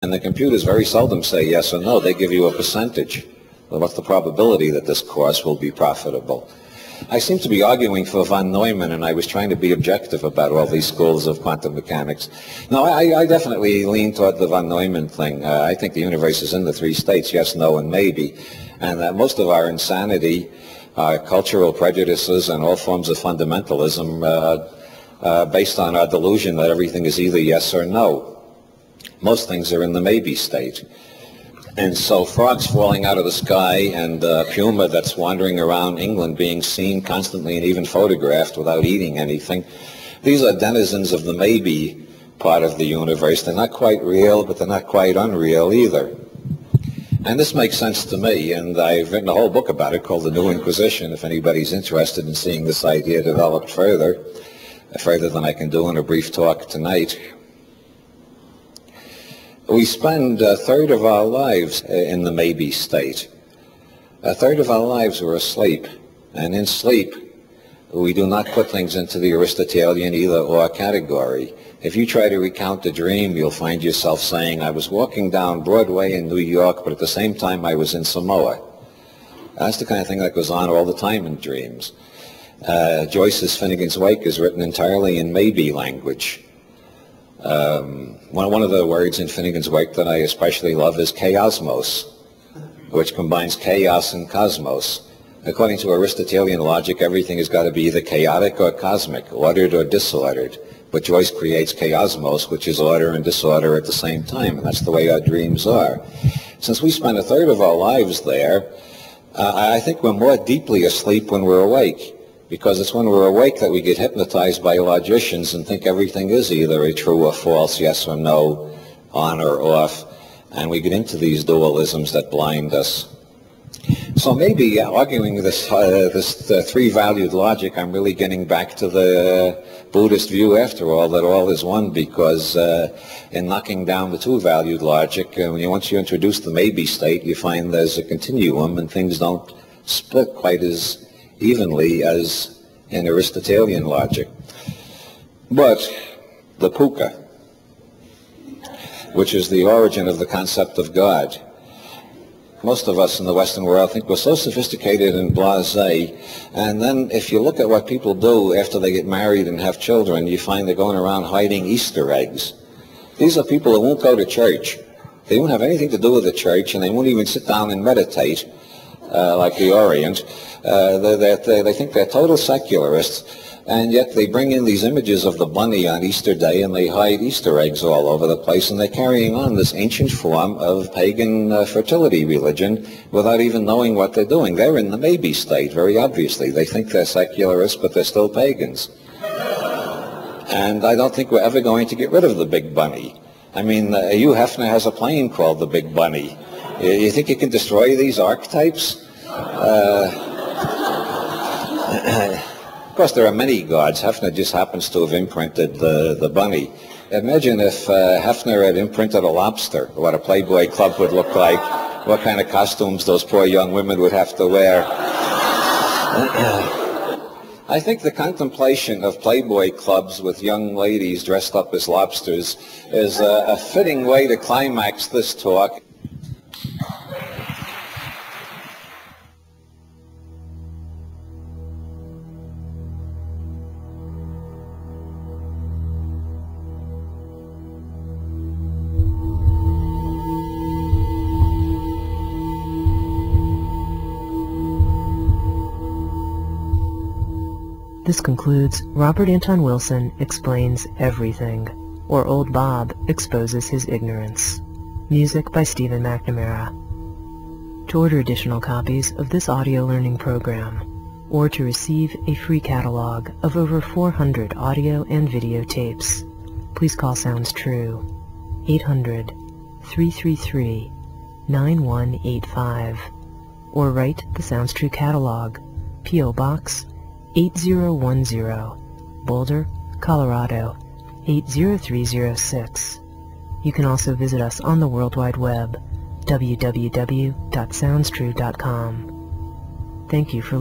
And the computers very seldom say yes or no. They give you a percentage of what's the probability that this course will be profitable. I seem to be arguing for von Neumann, and I was trying to be objective about all these schools of quantum mechanics. No, I definitely lean toward the von Neumann thing. I think the universe is in the three states, yes, no, and maybe. And that most of our insanity, cultural prejudices, and all forms of fundamentalism based on our delusion that everything is either yes or no. Most things are in the maybe state. And so frogs falling out of the sky and puma that's wandering around England being seen constantly and even photographed without eating anything, these are denizens of the maybe part of the universe. They're not quite real, but they're not quite unreal either. And this makes sense to me, and I've written a whole book about it called The New Inquisition, if anybody's interested in seeing this idea developed further than I can do in a brief talk tonight. We spend a third of our lives in the maybe state. A third of our lives we're asleep, and in sleep we do not put things into the Aristotelian either or category. If you try to recount a dream, you'll find yourself saying, I was walking down Broadway in New York, but at the same time I was in Samoa. That's the kind of thing that goes on all the time in dreams. Joyce's Finnegan's Wake is written entirely in maybe language. One of the words in Finnegan's Wake that I especially love is chaosmos, which combines chaos and cosmos. According to Aristotelian logic, everything has got to be either chaotic or cosmic, ordered or disordered. But Joyce creates chaosmos, which is order and disorder at the same time, and that's the way our dreams are. Since we spend a third of our lives there, I think we're more deeply asleep when we're awake, because it's when we're awake that we get hypnotized by logicians and think everything is either a true or false, yes or no, on or off, and we get into these dualisms that blind us. So maybe arguing this three-valued logic, I'm really getting back to the Buddhist view after all, that all is one, because in knocking down the two-valued logic, once you introduce the maybe state, you find there's a continuum and things don't split quite as evenly as in Aristotelian logic. But the puka, which is the origin of the concept of God, most of us in the Western world think we're so sophisticated and blasé, and then if you look at what people do after they get married and have children, you find they're going around hiding Easter eggs. These are people who won't go to church. They won't have anything to do with the church, and they won't even sit down and meditate like the Orient. They think they're total secularists, and yet they bring in these images of the bunny on Easter Day and they hide Easter eggs all over the place, and they're carrying on this ancient form of pagan fertility religion without even knowing what they're doing. They're in the maybe state, very obviously. They think they're secularists, but they're still pagans. And I don't think we're ever going to get rid of the big bunny. I mean, Hugh Hefner has a plane called the Big Bunny. You think you can destroy these archetypes? Of course, there are many gods. Hefner just happens to have imprinted the bunny. Imagine if Hefner had imprinted a lobster, what a Playboy club would look like, what kind of costumes those poor young women would have to wear. I think the contemplation of Playboy clubs with young ladies dressed up as lobsters is a fitting way to climax this talk. This concludes Robert Anton Wilson Explains Everything, or Old Bob Exposes His Ignorance. Music by Stephen McNamara. To order additional copies of this audio learning program, or to receive a free catalog of over 400 audio and video tapes, please call Sounds True, 800-333-9185, or write the Sounds True catalog, P.O. Box 8010, Boulder, Colorado 80306. You can also visit us on the World Wide Web, www.soundstrue.com. Thank you for